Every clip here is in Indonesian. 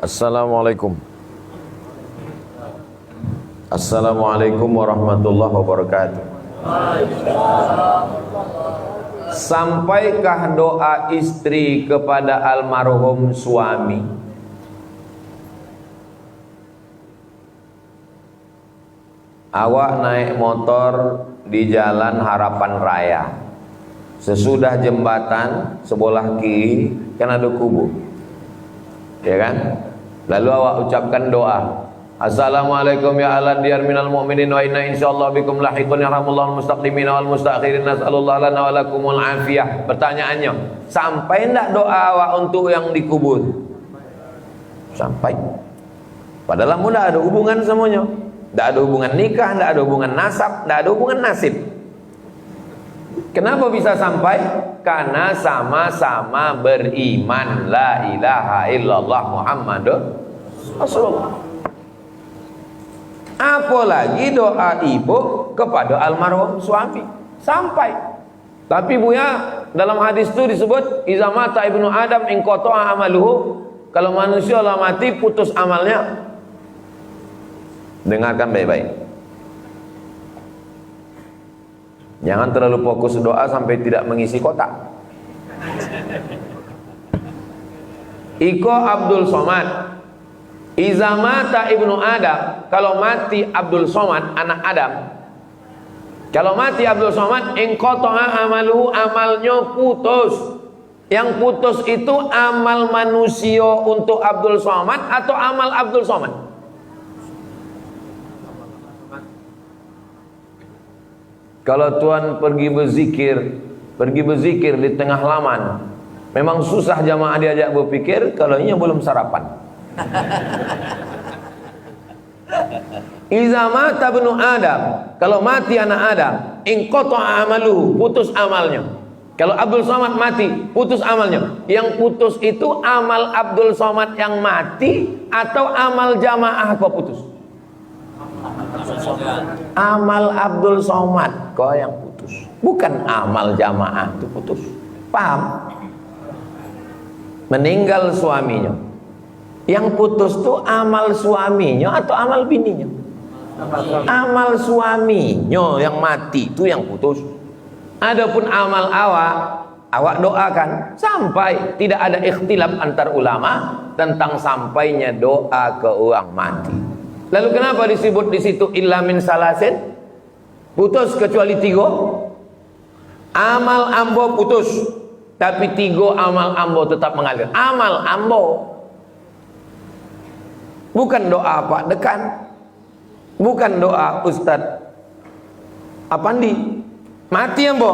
Assalamualaikum. Assalamualaikum warahmatullahi wabarakatuh. Sampaikah doa istri kepada almarhum suami? Awak naik motor di jalan Harapan Raya. Sesudah jembatan sebelah kiri kan ada kubur, ya kan? Lalu awak ucapkan doa, Assalamualaikum ya ahlan diyar minal mu'minin wa inna insyaallah bikum lahiqun yarhamullahu al-mustaqdimin wal mustakhirin nas'alullah lana wa lakumul afiyah. Pertanyaannya, sampai enggak doa awak untuk yang dikubur? Sampai. Padahal mudah ada hubungan semuanya. Enggak ada hubungan nikah, enggak ada hubungan nasab, enggak ada hubungan nasib. Kenapa bisa sampai? Karena sama-sama beriman la ilaha illallah Muhammadur Rasulullah. Apalagi doa ibu kepada almarhum suami sampai. Tapi Buya, dalam hadis itu disebut iza mata ibnu Adam in qata'a amaluhu, kalau manusia lah mati putus amalnya. Dengarkan baik-baik. Jangan terlalu fokus doa sampai tidak mengisi kotak. Iko Abdul Somad, iza mata ibnu Adam, kalau mati Abdul Somad anak Adam, kalau mati Abdul Somad, inqata'a amaluhu, amalnya putus. Yang putus itu amal manusia untuk Abdul Somad atau amal Abdul Somad? Kalau tuan pergi berzikir di tengah laman, memang susah jamaah diajak berpikir kalau ini belum sarapan. Iza mata ibnu Adam, kalau mati anak Adam, inqata'a amaluhu, putus amalnya. Kalau Abdul Somad mati, putus amalnya. Yang putus itu amal Abdul Somad yang mati atau amal jamaah kok putus? Amal Abdul Somad kok yang putus, bukan amal jamaah itu putus. Paham? Meninggal suaminya, yang putus tuh amal suaminya atau amal bininya? Amal suaminya yang mati itu yang putus. Adapun amal awak doakan sampai, tidak ada ikhtilaf antar ulama tentang sampainya doa ke orang mati. Lalu kenapa disebut di situ illa min salasin? Putus kecuali 3. Amal ambo putus, tapi 3 amal ambo tetap mengalir. Amal ambo, bukan doa Pak Dekan, bukan doa Ustadz Apandi. Mati ambo,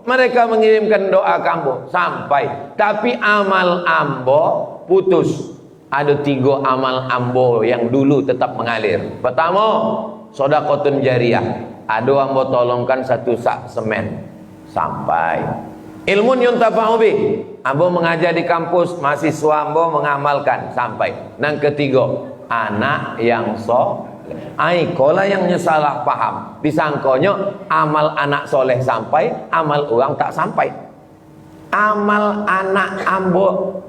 mereka mengirimkan doa ke ambo sampai, tapi amal ambo putus. Ada 3 amal ambo yang dulu tetap mengalir. Pertama, sedekahun jariyah. Ada ambo tolongkan 1 sak semen sampai. Ilmun yuntafa'u bih, ambo mengajar di kampus, mahasiswa ambo mengamalkan sampai. Yang ketiga, anak yang soleh. Kola yang salah paham, disangkonya amal anak soleh sampai, amal orang tak sampai. Amal anak ambo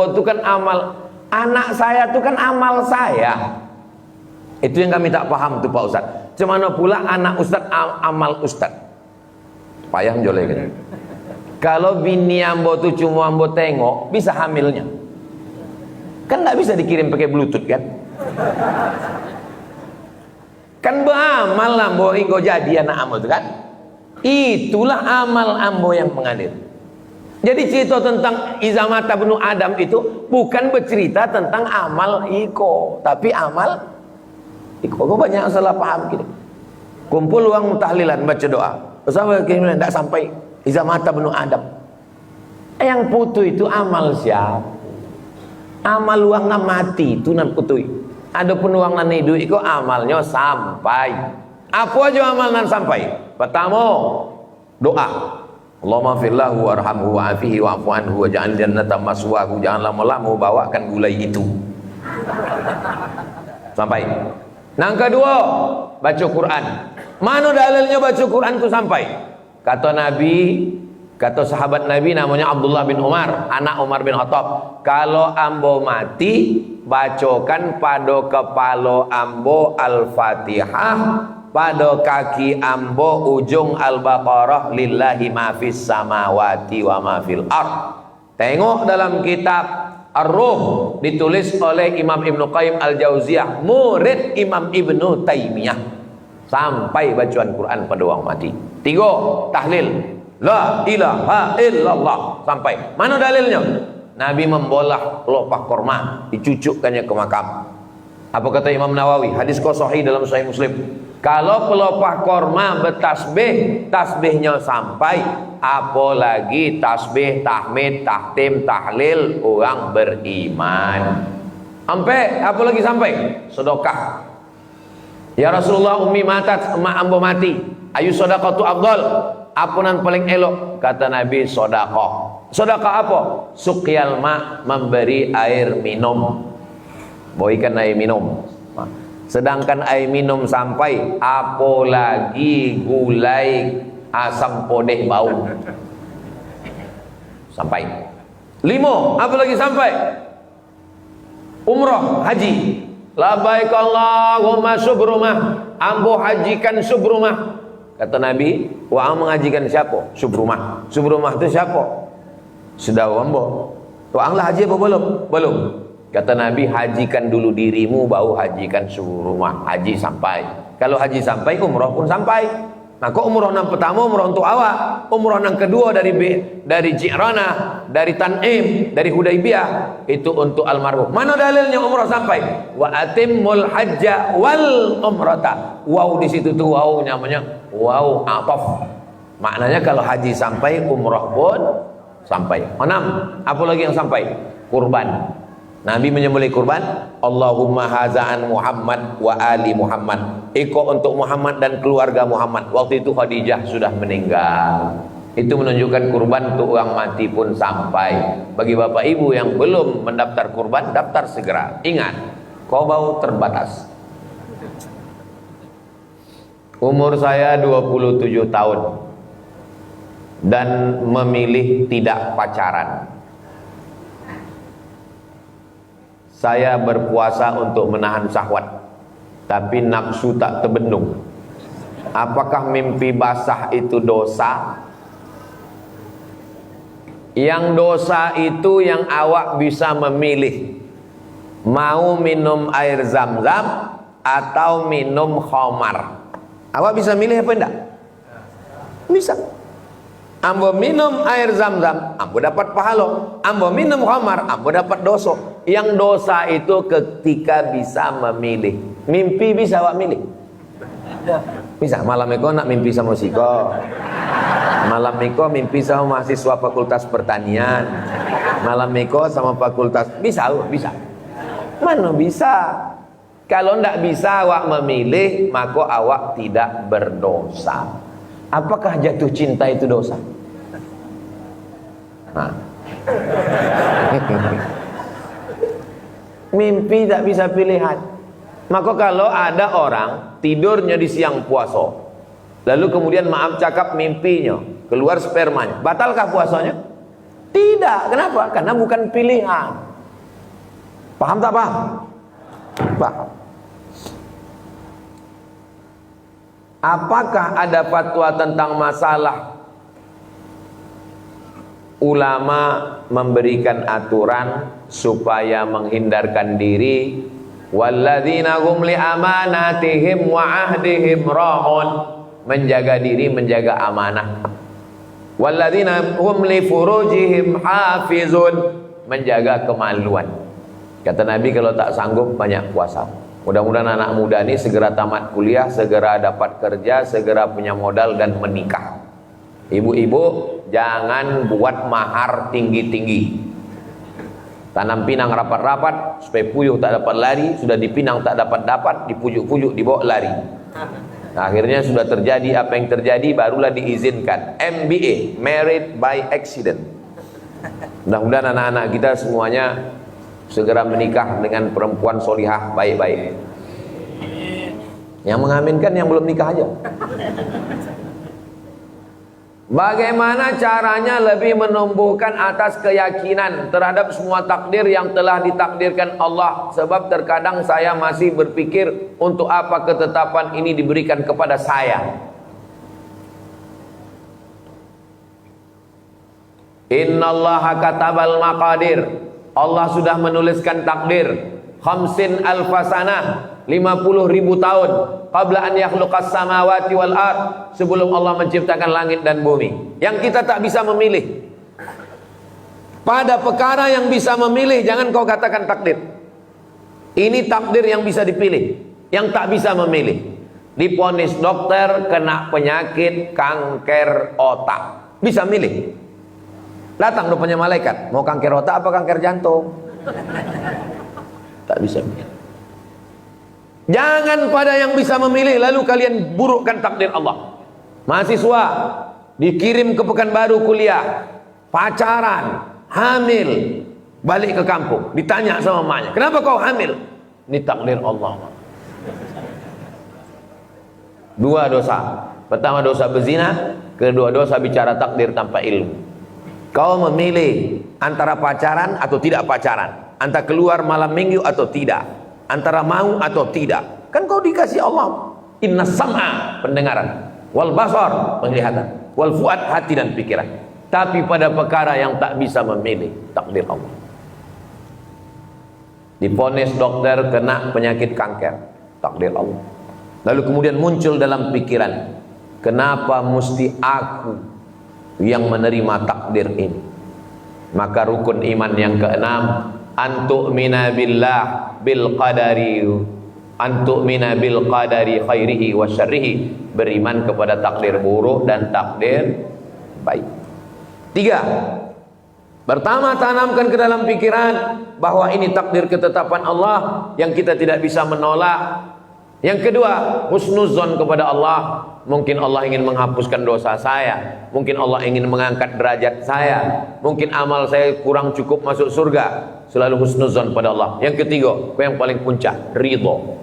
itu kan amal anak saya, itu kan amal saya. Itu yang kami tak paham tuh Pak Ustadz. Cemana pula anak Ustadz amal Ustadz. Payah jolek kan. Kalau bini ambo tuh cuma ambo tengok, bisa hamilnya. Kan nggak bisa dikirim pakai bluetooth kan? Kan beramal ambo inggo jadi anak ambo itu kan? Itulah amal ambo yang mengalir. Jadi cerita tentang iza mata ibnu Adam itu bukan bercerita tentang amal iko, tapi amal iko. Kok banyak salah paham gitu. Kumpul uang tahlilan baca doa. Bersama kemudian tidak sampai iza mata ibnu Adam. Yang putu itu amal siapa? Amal uang na mati itu nan putui. Adapun uang nan hidup itu amalnya sampai. Apa aja amal nan sampai? Pertama, doa. Allahumma firlahu warhamhu wa'afihi wa'fu anhu wa ja'al jannata maswahu, janganlah melamu bawakan gulai itu sampai. Yang kedua, baca Quran. Mana dalilnya baca Quran itu sampai? Kata Nabi, Kata sahabat Nabi namanya Abdullah bin Umar, anak Umar bin Khattab, kalau ambo mati, bacokan pada kepala ambo Al-Fatihah, pada kaki ambo ujung Al-Baqarah, lillahi ma fis samawati wa ma fil ard. Tengok dalam kitab Ar-Ruh, ditulis oleh Imam Ibnu Qayyim Al-Jauziyah, murid Imam Ibnu Taimiyah, sampai bacaan Quran pada orang mati. 3 tahlil la ilaha illallah, sampai. Mana dalilnya? Nabi membolah pelepah korma, dicucukkannya ke makam. Apa kata Imam Nawawi? Hadis sahih dalam Sahih Muslim. Kalau pelepah korma bertasbih, tasbihnya sampai, apalagi tasbih, tahmid, tahtim, tahlil orang beriman. Sampai, apalagi sampai? Sedekah. Ya Rasulullah, ummi matat, emak ambo mati. Ayu sedekah tu afdal. Apunan paling elok? Kata Nabi, sedekah. Sedekah apa? Suqyal ma, memberi air minum. Boikan air minum. Sedangkan air minum sampai, apalagi gulai asam podeh bau. Sampai. 5, apalagi sampai? Umrah, haji. Labbaik Allahumma subrumah, ambo hajikan subrumah. Kata Nabi, wa mengajikan siapa? Subrumah. Subrumah itu siapa? Saudara ambo. Wa lah haji apa belum? Belum. Kata Nabi, hajikan dulu dirimu, baru hajikan subrumah. Haji sampai. Kalau haji sampai, umrah pun sampai. Maka umrah yang pertama umrah untuk awak, umrah yang kedua dari Ji'ranah, dari Tan'im, dari Hudaibiyah, itu untuk almarhum. Mana dalilnya umrah sampai? Wa atimmul hajja wal umrata. Wow, di situ tuh wow namanya wow ataf. Maknanya kalau haji sampai, umrah pun sampai. 6, apa lagi yang sampai? Kurban. Nabi menyembelih kurban, Allahumma haza'an Muhammad wa ali Muhammad. Iko untuk Muhammad dan keluarga Muhammad. Waktu itu Khadijah sudah meninggal. Itu menunjukkan kurban untuk orang mati pun sampai. Bagi bapak ibu yang belum mendaftar kurban, daftar segera. Ingat, qobau terbatas. Umur saya 27 tahun dan memilih tidak pacaran. Saya berpuasa untuk menahan syahwat, tapi nafsu tak terbendung. Apakah mimpi basah itu dosa? Yang dosa itu yang awak bisa memilih, mau minum air zam-zam atau minum khamar. Awak bisa milih apa enggak? Bisa. Ambo minum air zam-zam, ambo dapat pahala. Ambo minum khamar, ambo dapat dosa. Yang dosa itu ketika bisa memilih. Mimpi bisa awak milih? Bisa. Malam itu nak mimpi sama siko. Malam itu mimpi sama mahasiswa fakultas pertanian. Malam itu sama fakultas. Bisa, bisa. Mana bisa? Kalau ndak bisa awak memilih, maka awak tidak berdosa. Apakah jatuh cinta itu dosa? Nah. Mimpi tak bisa pilihan. Maka kalau ada orang tidurnya di siang puasa, lalu kemudian maaf cakap mimpinya, keluar spermanya, batalkah puasanya? Tidak. Kenapa? Karena bukan pilihan. Paham tak paham? Paham. Apakah ada fatwa tentang masalah ulama memberikan aturan supaya menghindarkan diri, walladzina hum li amanatihim wa ahdihim ra'un, menjaga diri, menjaga amanah, walladzina hum li furujihim hafizun, menjaga kemaluan. Kata Nabi, kalau tak sanggup banyak puasa. Mudah-mudahan anak muda ini segera tamat kuliah, segera dapat kerja, segera punya modal dan menikah. Ibu-ibu jangan buat mahar tinggi-tinggi. Tanam pinang rapat-rapat supaya puyuh tak dapat lari, sudah dipinang tak dapat-dapat, dipujuk-pujuk dibawa lari. Nah, akhirnya sudah terjadi apa yang terjadi, barulah diizinkan MBA, Married by Accident. Mudah-mudahan anak-anak kita semuanya segera menikah dengan perempuan solihah baik-baik. Yang mengaminkan yang belum nikah aja. Bagaimana caranya lebih menumbuhkan atas keyakinan terhadap semua takdir yang telah ditakdirkan Allah? Sebab terkadang saya masih berpikir, untuk apa ketetapan ini diberikan kepada saya? Innallaha katabal maqadir. Allah sudah menuliskan takdir. Khamsin alfasanah, 50.000 tahun qabla an yakhluqas samawati wal ard, sebelum Allah menciptakan langit dan bumi. Yang kita tak bisa memilih. Pada perkara yang bisa memilih, jangan kau katakan takdir. Ini takdir yang bisa dipilih. Yang tak bisa memilih, diponis dokter kena penyakit kanker otak, bisa milih. Datang rupanya malaikat, mau kanker otak apa kanker jantung? Tak bisa milih. Jangan pada yang bisa memilih lalu kalian burukkan takdir Allah. Mahasiswa dikirim ke Pekanbaru kuliah, pacaran, hamil, balik ke kampung, ditanya sama emaknya, kenapa kau hamil? Ini takdir Allah. Dua dosa. Pertama dosa berzina, kedua dosa bicara takdir tanpa ilmu. Kau memilih antara pacaran atau tidak pacaran, antara keluar malam minggu atau tidak, antara mau atau tidak. Kan kau dikasih Allah, inna sam'a, pendengaran, wal basar, penglihatan, wal fuad, hati dan pikiran. Tapi pada perkara yang tak bisa memilih, takdir Allah. Diponis dokter kena penyakit kanker, takdir Allah. Lalu kemudian muncul dalam pikiran, kenapa mesti aku yang menerima takdir ini? Maka rukun iman yang keenam, antu'mina billah bil qadari, antu'mina bil qadari khairihi wa syarrihi, beriman kepada takdir buruk dan takdir baik. 3, pertama, tanamkan ke dalam pikiran bahwa ini takdir ketetapan Allah yang kita tidak bisa menolak. Yang kedua, husnuzon kepada Allah. Mungkin Allah ingin menghapuskan dosa saya, mungkin Allah ingin mengangkat derajat saya, mungkin amal saya kurang cukup masuk surga. Selalu husnuzon pada Allah. Yang ketiga, yang paling puncak, ridho.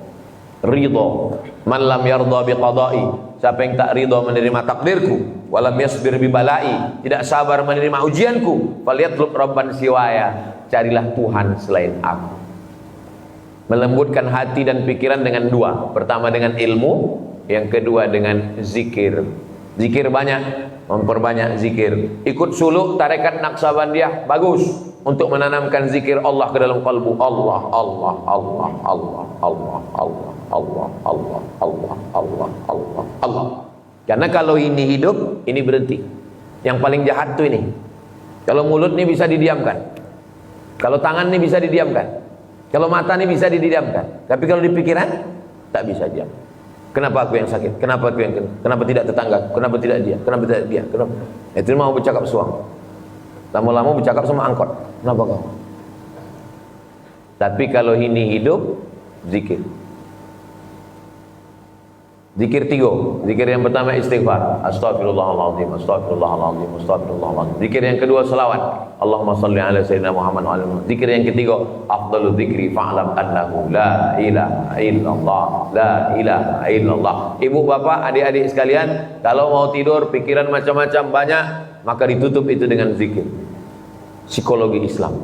Ridho. Man lam yardha biqada'i, siapa yang tak ridho menerima takdirku, walam yasbir bibalai, tidak sabar menerima ujianku, falyatlub rabban siwaya, carilah Tuhan selain aku. Melembutkan hati dan pikiran dengan dua. Pertama dengan ilmu, yang kedua dengan zikir. Zikir banyak, memperbanyak zikir. Ikut suluk tarekat Naqsabandiyah, bagus untuk menanamkan zikir Allah ke dalam kalbu. Allah, Allah, Allah, Allah, Allah, Allah, Allah, Allah, Allah, Allah, Allah, Allah. Karena kalau ini hidup, ini berhenti. Yang paling jahat tuh ini. Kalau mulut ini bisa didiamkan, kalau tangan ini bisa didiamkan, kalau mata ini bisa didiamkan, tapi kalau di pikiran tak bisa diam. Kenapa aku yang sakit? Kenapa aku yang kena? Kenapa tidak tetangga? Kenapa tidak dia? Kenapa tidak dia? Kenapa? Itu mau bercakap suang. Lama-lama bercakap sama angkot. Kenapa kau? Tapi kalau ini hidup, zikir. Zikir 3. Zikir yang pertama istighfar, astaghfirullahaladzim, astaghfirullahaladzim, astaghfirullahaladzim. Zikir yang kedua selawat, Allahumma salli ala sayyidina Muhammad wa ala Muhammad. Zikir yang ketiga, afdalu dzikri fa'lam annahu la ilaha illallah, la ilaha illallah. Ibu bapak, adik-adik sekalian, kalau mau tidur pikiran macam-macam banyak, maka ditutup itu dengan zikir. Psikologi Islam.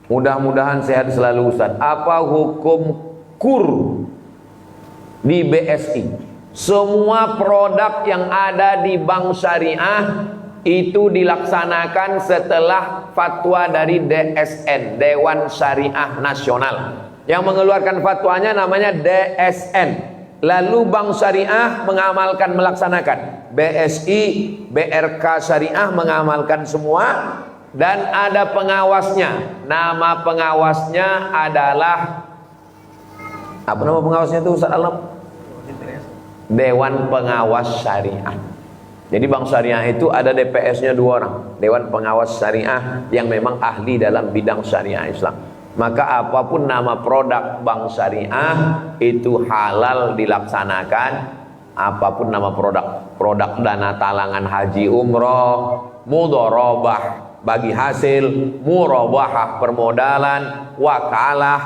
Mudah-mudahan sehat selalu Ustaz. Apa hukum kur di BSI? Semua produk yang ada di bank syariah itu dilaksanakan setelah fatwa dari DSN, Dewan Syariah Nasional. Yang mengeluarkan fatwanya namanya DSN. Lalu bank syariah mengamalkan, melaksanakan. BSI, BRK syariah mengamalkan semua. Dan ada pengawasnya. Nama pengawasnya adalah, apa nama pengawasnya itu Ustaz Alam? Dewan Pengawas Syariah. Jadi bank syariah itu ada DPS-nya 2 orang, Dewan Pengawas Syariah, yang memang ahli dalam bidang syariah Islam. Maka apapun nama produk bank syariah itu halal dilaksanakan. Apapun nama produk dana talangan haji umroh, mudharabah bagi hasil, murabahah permodalan, wakalah,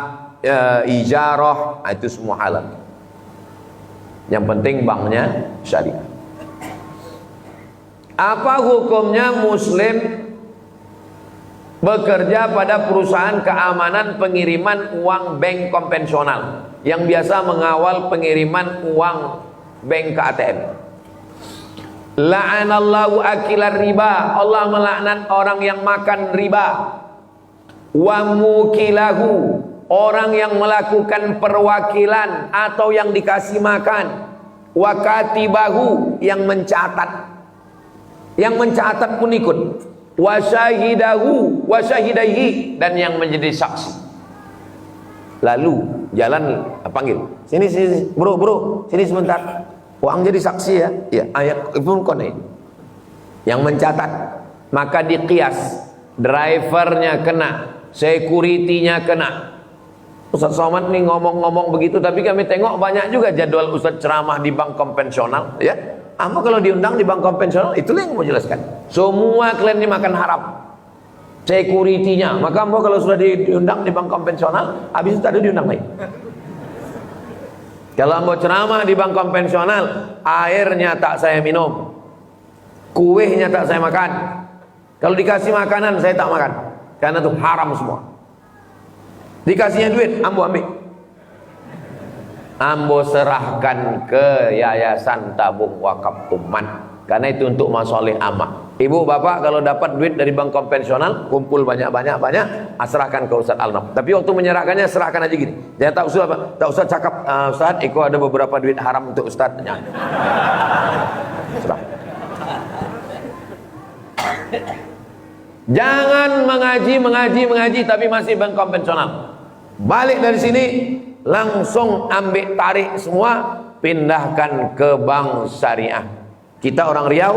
ijarah, itu semua halal. Yang penting banknya syariah. Apa hukumnya muslim bekerja pada perusahaan keamanan pengiriman uang bank konvensional yang biasa mengawal pengiriman uang bank ke ATM? La'anallahu akilar riba. Allah melaknat orang yang makan riba. Wa mukilahu, orang yang melakukan perwakilan atau yang dikasih makan. Wa katibahu, yang mencatat. Yang mencatat pun ikut. Wa syahidahu wa syahidaihi, dan yang menjadi saksi. Lalu jalan panggil, sini bro, sini sebentar. Uang jadi saksi ya. Ya, ayat pun kone. Yang mencatat, maka dikias, drivernya kena, security-nya kena. Ustaz Somad nih ngomong-ngomong begitu, tapi kami tengok banyak juga jadwal Ustaz ceramah di bank konvensional, ya. Apa kalau diundang di bank konvensional? Itulah yang mau jelaskan. Semua klien ini makan haram. Security-nya, maka mau kalau sudah diundang di bank konvensional, habis itu tadi diundang lagi. Kalau ambo ceramah di bank konvensional, airnya tak saya minum, kuehnya tak saya makan. Kalau dikasih makanan saya tak makan, karena itu haram semua. Dikasihnya duit, ambo ambil, ambo serahkan ke Yayasan Tabung Wakaf Umat, karena itu untuk masoleh amah. Ibu bapak kalau dapat duit dari bank konvensional, kumpul banyak, serahkan ke Ustaz Al-Naf. Tapi waktu menyerahkannya serahkan aja gini. Dia tak usah apa? Tak usah cakap, Ustaz, Iko ada beberapa duit haram untuk Ustaz. Serah. Jangan mengaji tapi masih bank konvensional. Balik dari sini langsung ambil tarik semua, pindahkan ke bank syariah. Kita orang Riau,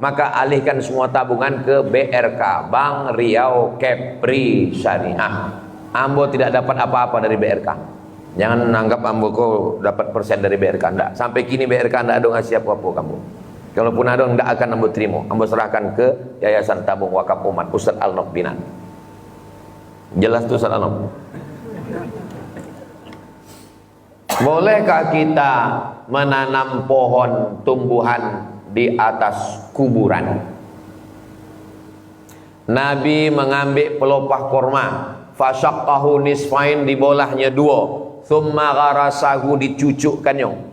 maka alihkan semua tabungan ke BRK, Bank Riau Kepri Syariah. Ambo tidak dapat apa-apa dari BRK. Jangan anggap ambo kok dapat persen dari BRK. Enggak. Sampai kini BRK enggak ada ngasih apa-apa kamu. Kalaupun ada enggak akan ambo terima. Ambo serahkan ke Yayasan Tabung Wakaf Umat Ustaz Al-Naf Binan. Jelas tuh Ustaz Al-Naf. Bolehkah kita menanam pohon tumbuhan di atas kuburan? Nabi mengambil pelopah korma, fasyaqqahu nisfain, dibolahnya dua, thumma gharasahu, dicucukkannya.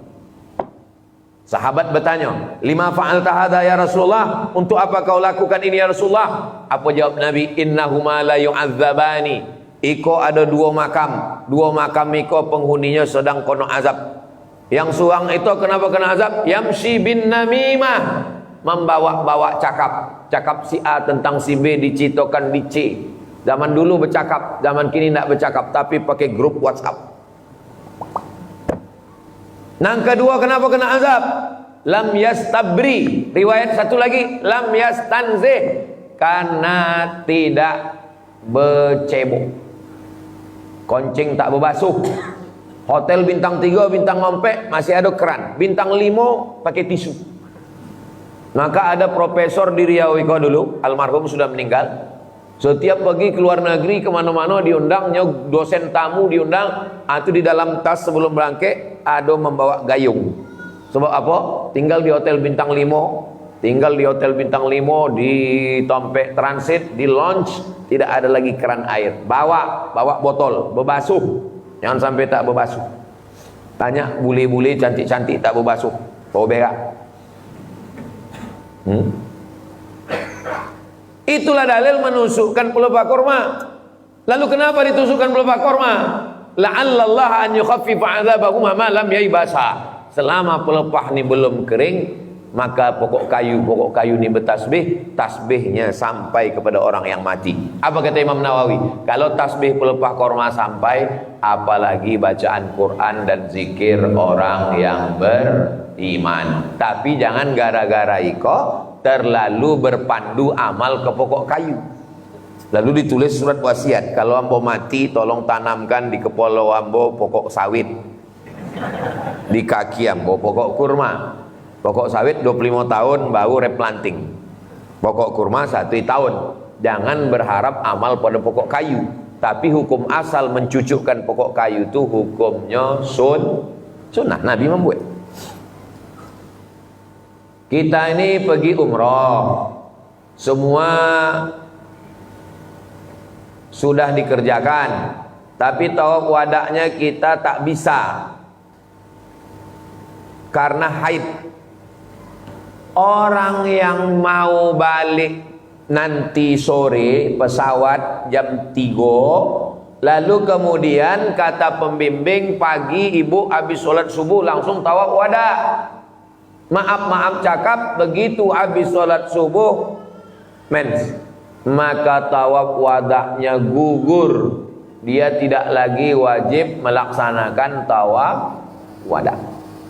Sahabat bertanya, lima fa'alta hadza ya Rasulullah, untuk apa kau lakukan ini ya Rasulullah? Apa jawab Nabi? Innahuma la yu'adzabani, iko ada dua makam iko penghuninya sedang kono azab. Yang suang itu kenapa kena azab? Yamshi bin namimah, membawa-bawa cakap si A tentang si B, dicitokan di C. Zaman dulu bercakap, zaman kini tidak bercakap, tapi pakai grup WhatsApp. Yang kedua kenapa kena azab? Lam yastabri, riwayat satu lagi, lam yastanzih, karena tidak bercebok, koncing tak berbasuh. Hotel bintang 3, bintang 4 masih ada keran, bintang 5 pakai tisu. Maka ada profesor di Riau Iko dulu, almarhum sudah meninggal. Setiap pagi keluar negeri kemana-mana diundang, dosen tamu diundang, itu di dalam tas sebelum berangkat ada membawa gayung. Sebab apa? Tinggal di hotel bintang 5, di Tompek Transit, di lounge, tidak ada lagi keran air. Bawa botol, berbasuh. Jangan sampai tak berbasuh. Tanya bule-bule cantik-cantik tak berbasuh, bau berak. Itulah dalil menusukkan pelepah korma. Lalu kenapa ditusukkan pelepah korma? La'allallah an yukhaffifa 'adzabahum ma lam yaibasa. Selama pelepah ini belum kering, maka pokok kayu ini bertasbih, tasbihnya sampai kepada orang yang mati. Apa kata Imam Nawawi? Kalau tasbih pelepah korma sampai, apalagi bacaan Quran dan zikir orang yang beriman. Tapi jangan gara-gara iko terlalu berpandu amal ke pokok kayu. Lalu ditulis surat wasiat, kalau ambo mati tolong tanamkan di kepala ambo pokok sawit, di kaki ambo pokok kurma. Pokok sawit 25 tahun baru replanting. Pokok kurma 1 tahun. Jangan berharap amal pada pokok kayu. Tapi hukum asal mencucukkan pokok kayu itu hukumnya sunnah. Nabi membuat. Kita ini pergi umroh, semua sudah dikerjakan, tapi tawaf wadahnya kita tak bisa karena haid. Orang yang mau balik nanti sore pesawat jam 3, lalu kemudian kata pembimbing pagi ibu habis sholat subuh langsung tawaf wadah. Maaf cakap, begitu habis sholat subuh mens, maka tawaf wadahnya gugur. Dia tidak lagi wajib melaksanakan tawaf wadah.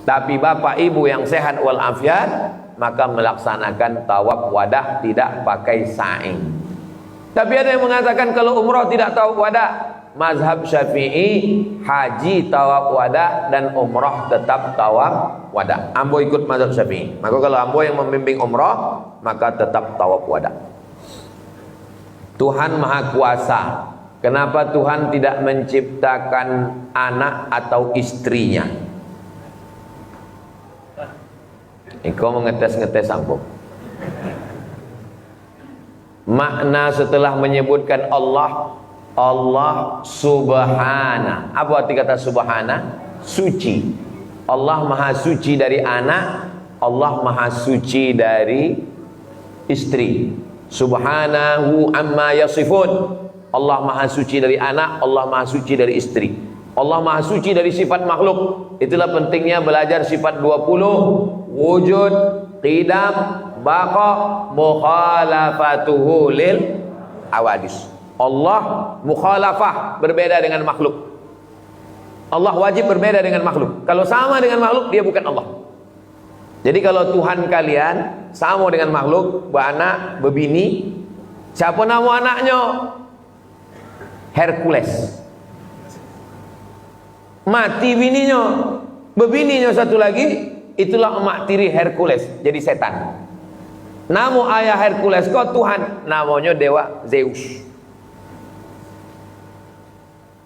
Tapi bapak ibu yang sehat walafiat, maka melaksanakan tawaf wadah, tidak pakai sa'i. Tapi ada yang mengatakan kalau umroh tidak tawaf wadah. Mazhab Syafi'i, haji tawaf wadah dan umroh tetap tawaf wadah. Ambo ikut mazhab Syafi'i. Maka kalau ambo yang membimbing umroh, maka tetap tawaf wadah. Tuhan Maha Kuasa. Kenapa Tuhan tidak menciptakan anak atau istrinya? Kau mengetes-ngetes ambo. Makna setelah menyebutkan Allah, Allah subhana. Apa arti kata subhana? Suci. Allah maha suci dari anak, Allah maha suci dari istri. Subhanahu amma yasifun. Allah maha suci dari anak, Allah maha suci dari istri. Allah maha suci dari sifat makhluk. Itulah pentingnya belajar sifat 20. Wujud, qidam, baqa, mukhalafatuhu lil awadis. Allah mukhalafah, berbeda dengan makhluk. Allah wajib berbeda dengan makhluk. Kalau sama dengan makhluk, dia bukan Allah. Jadi kalau Tuhan kalian sama dengan makhluk, beranak, berbini, siapa nama anaknya? Hercules. Mati bininya, berbininya satu lagi, itulah emak tiri Hercules, jadi setan. Nama ayah Hercules kok Tuhan, namanya dewa Zeus.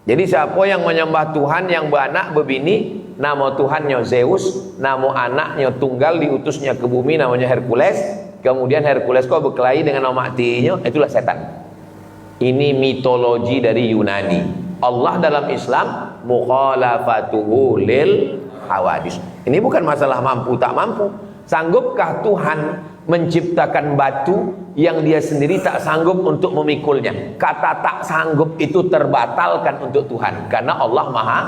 Jadi siapa yang menyembah Tuhan yang beranak berbini, nama Tuhannya Zeus, nama anaknya tunggal diutusnya ke bumi namanya Hercules. Kemudian Hercules kok berkelahi dengan emak tirinya, itulah setan. Ini mitologi dari Yunani. Allah dalam Islam mukhalafatuhu lil hawadis. Ini bukan masalah mampu tak mampu. Sanggupkah Tuhan menciptakan batu yang dia sendiri tak sanggup untuk memikulnya? Kata tak sanggup itu terbatalkan untuk Tuhan karena Allah Maha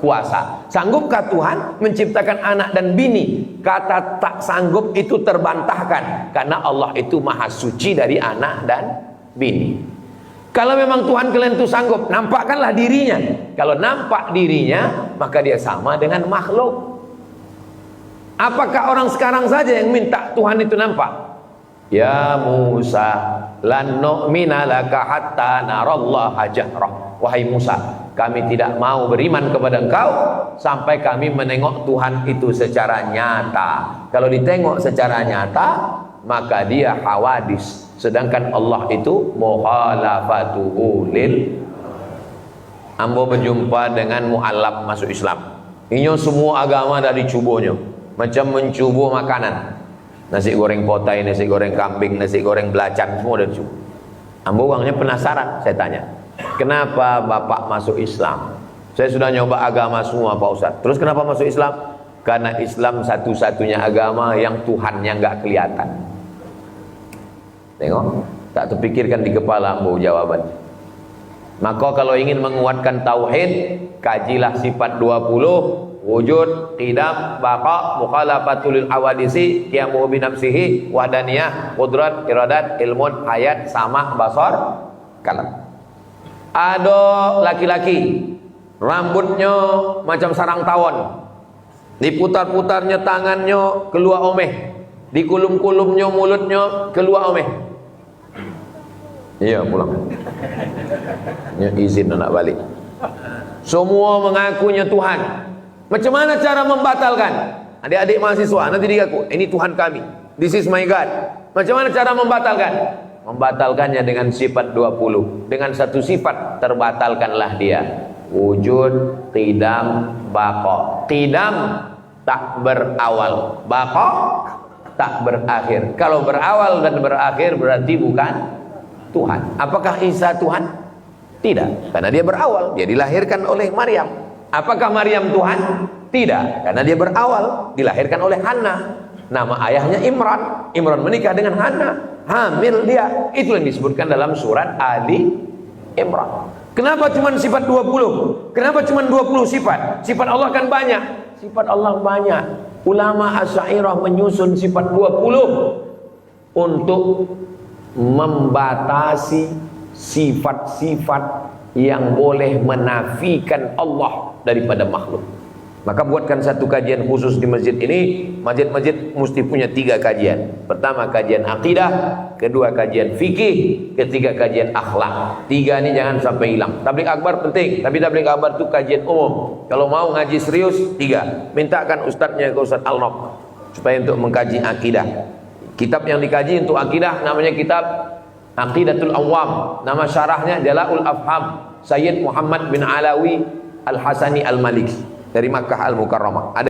Kuasa. Sanggupkah Tuhan menciptakan anak dan bini? Kata tak sanggup itu terbantahkan karena Allah itu Maha Suci dari anak dan bini. Kalau memang Tuhan kalian itu sanggup, nampakkanlah dirinya. Kalau nampak dirinya, maka dia sama dengan makhluk. Apakah orang sekarang saja yang minta Tuhan itu nampak? Ya Musa, lan nu'mina laka hatta narallaha jahrah. Wahai Musa, kami tidak mau beriman kepada engkau sampai kami menengok Tuhan itu secara nyata. Kalau ditengok secara nyata, maka dia hawadis. Sedangkan Allah itu mukhalafatuhu lil. Ambo berjumpa dengan mu'alaf masuk Islam. Ini semua agama dari cubunya. Macam mencubu makanan. Nasi goreng potai, nasi goreng kambing, nasi goreng belacan, semua dari cubu. Ambo orangnya penasaran, saya tanya, kenapa Bapak masuk Islam? Saya sudah nyoba agama semua Pak Ustaz. Terus kenapa masuk Islam? Karena Islam satu-satunya agama yang Tuhannya nggak kelihatan. Tengok, tak terpikirkan di kepala ambo jawaban. Maka kalau ingin menguatkan tauhid, kajilah sifat 20, wujud, qidam, baqa, mukhalafatul awadisi, qiyamuhu bi nafsihi, wahdaniyah, qudrat, iradat, ilmun, hayat, sama, basar, kalam. Ada laki-laki rambutnya macam sarang tawon, diputar-putarnya tangannya keluar omeh, dikulum-kulumnya mulutnya keluar omeh. Iya pulang. Ya, izin nak balik. Semua mengakunya Tuhan. Macam mana cara membatalkan? Adik-adik mahasiswa nanti digaku, ini Tuhan kami, this is my God. Macam mana cara membatalkan? Membatalkannya dengan sifat 20. Dengan satu sifat terbatalkanlah dia. Wujud, qidam, baqa. Qidam tak berawal, baqa tak berakhir. Kalau berawal dan berakhir berarti bukan Tuhan. Apakah Isa Tuhan? Tidak, karena dia berawal, dia dilahirkan oleh Maryam. Apakah Maryam Tuhan? Tidak, karena dia berawal, dilahirkan oleh Hana. Nama ayahnya Imran. Imran menikah dengan Hana, hamil dia. Itu yang disebutkan dalam surat Ali Imran. Kenapa cuma sifat 20? Kenapa cuma 20 sifat? Sifat Allah kan banyak. Sifat Allah banyak. Ulama Asy'ariyah menyusun sifat 20 untuk membatasi sifat-sifat yang boleh menafikan Allah daripada makhluk. Maka buatkan satu kajian khusus di masjid ini. Masjid-masjid mesti punya 3 kajian. Pertama kajian akidah, kedua kajian fikih, ketiga kajian akhlak. 3 ini jangan sampai hilang. Tabligh akbar penting, tapi tabligh akbar itu kajian umum. Kalau mau ngaji serius 3, mintakan ustadznya ke Ustadz Al-Nob supaya untuk mengkaji akidah. Kitab yang dikaji untuk akidah namanya kitab Aqidatul Awam. Nama syarahnya Jala'ul Afham Sayyid Muhammad bin Alawi Al-Hasani Al-Maliki dari Makkah Al-Mukarramah. Ada